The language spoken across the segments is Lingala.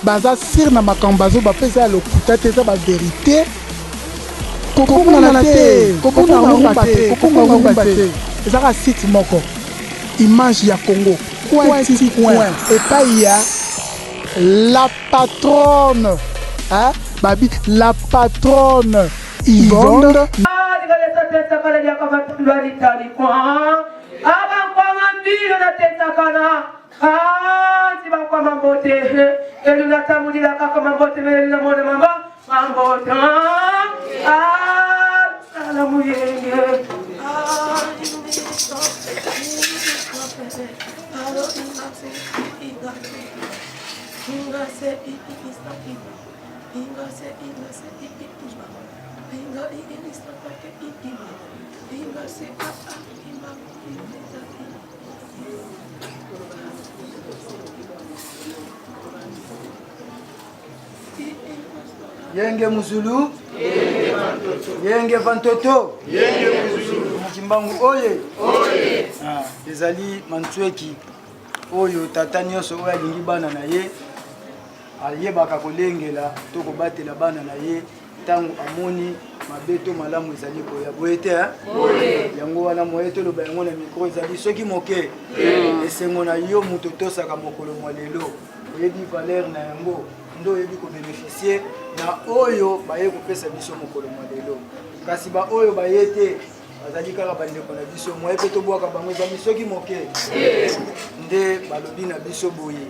baza sir na makambo bazo bapesa ya lokuta te eza bavérité kokongana te kokongana te ezaka site moko image ya Congo coin epai ya la patronne babi la patronne Yvonne Yenge Muzulu, Yenge Vantoto, Yenge Muzulu, Mukimbangu oye, ezali Mantweki, oyo tata nyonso oyo alingi bana na ye, ayebaka kolengela to kobatela bana na ye, tango amoni mabeto malamu ezali koya boye te yango wana moye toloba yango na mikro ezali soki moke esengo na yo moto tosaka mokolo mwa lelo oyebi valeur na yango ndo oyebi kobeneficie na oyo baye kopesa biso mokolo mwa lelo kasi ba oyo baye te bazali kaka bandeko na biso moye pe tobwaka bango ezali soki moke nde balobi na biso boye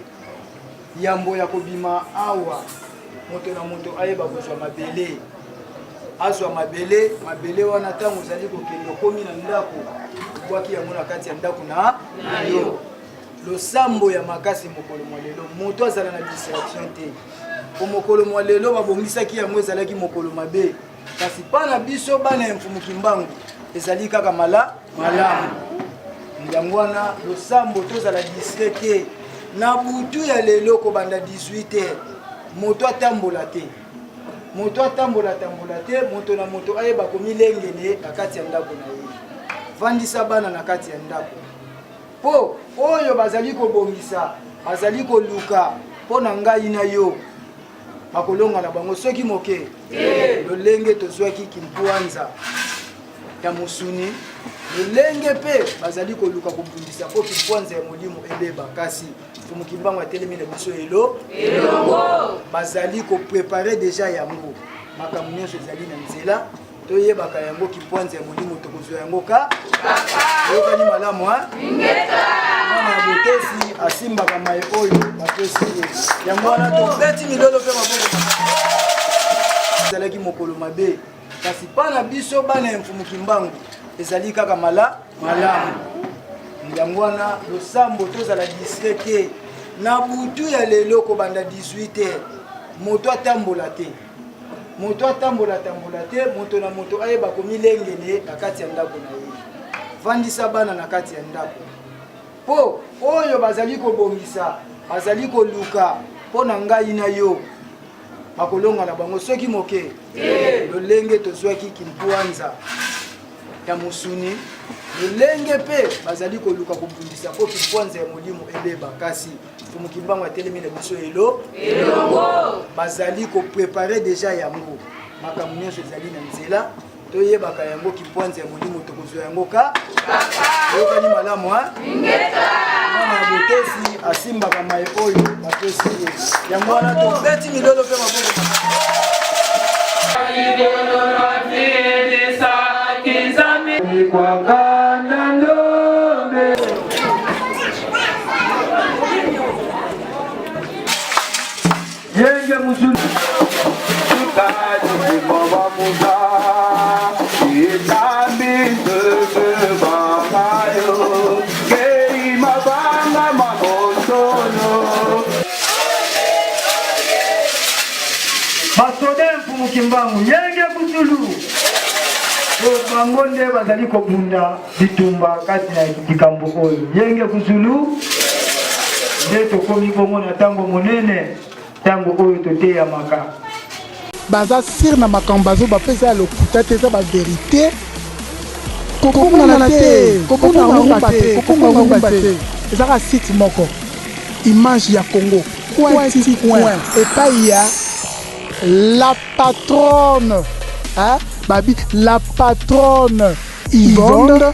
yambo ya kobima awa moto na moto ayeba kozwa mabele azwa mabele wana tango ozali kokende okomi na ndako obwaki yango na kati ya ndako na yo losambo ya makasi mokolo mwa lelo moto azala na distraction te po mokolo mwa lelo babongisaki yango ezalaki mokolo mabe kasi pana biso bana ya mfumuki mbangu ezali kaka malamu yango wana losambo tozala distrait te na butu ya lelo kobanda 18h moto atambola te moto na moto ayeba komilengene na kati ya ndako na ye vandisa bana na kati ya ndako po oyo bazali kobongisa bazali koluka po na ngai na yo bakolonga na bango soki moke lolenge tozwaki kimpwanza ya musuni lolenge pe bazali koluka kobundisa po kimpwanza ya molimo ebeba kasi Mfumuki Mbangu atelemi na biso elongo bazali koprepare deja yango makambo nyonso ezali na nzela toyebaka yango kimpwanza ya molimo tokozwa yango oyokani malamu mwana ya botesi asimbaka maye oyo bapesi yango wana tobeti milolo mpe maboko ezalaki mokolo mabe kasi pana biso bana ya Mfumuki Mbangu ezali kaka malamu yango wana losambo tozala distrait te na butu ya lelo kobanda 18h moto atambola te moto na moto ayeba komilengene na kati ya ndako na ye vandisa bana na kati ya ndako po oyo bazali kobongisa bazali koluka po na ngai na yo bakolonga na bango soki moke lolenge tozwaki kimpwanza ya musuni lolenge pe bazali koluka kobundisa po kimpwanza ya molimo ebeba kasi Mfumuki Mbangu atelemi na biso elongo bazali koprepare deja yango makambo nyonso ezali na nzela toyebaka yango kimpwanza ya molimo tokozwa yango oyokani malamu mwana ya botesi asimbaka maye oyo bapesi yango wana tobeti milolo mpe maboko Yenge Muzulu Basode Mfumuki Mbangu Yenge Muzulu bango nde bazali kobunda bitumba kati na kikambo oyo Yenge Muzulu nde tokomi bongo na tango monene tango oyo toteya maka baza sir na makambo bazo bapesa ya lokuta te eza bavérité kokongana te kokongana te ezaka site moko image ya Congo coin. Et pas il y a la patronne. Hein? Babi, la patronne Yvonne